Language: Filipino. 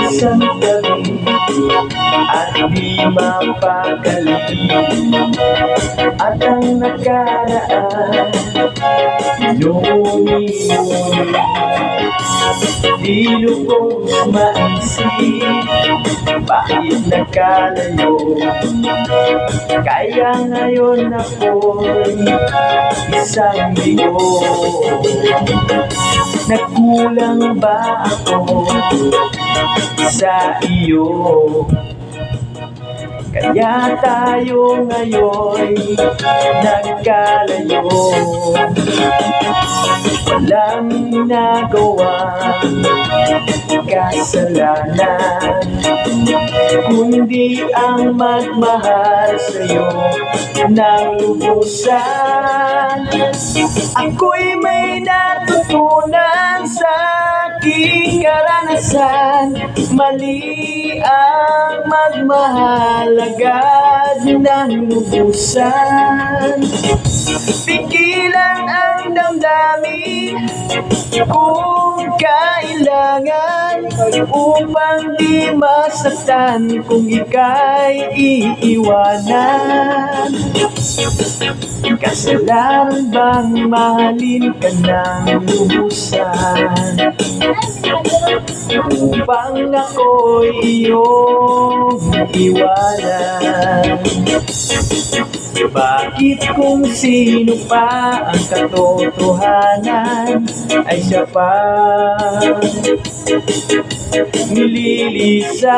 isang gabi at di mapakali. At ang nakaraan lumimuli, di lubos maisip bakit nagkalayo. Kaya ngayon ako'y isang bigo. Nagkulang ba ako sa iyo? Kaya tayo ngayon nagkalayo. Walang ginagawang kasalanan, kundi ang magmahal sa'yo ng lubusan. Ako'y may natutunan sa aking karanasan. Mali ang magmahal agad ng lubusan. Pigilan ang damdamin kung kailangan, upang di masaktan kung ika'y iiwanan. Kasalanan bang mahalin ka ng lubusan, upang ako'y iyong iwanan? Bakit kung sino pa ang katotohanan ay siya pa nililisan?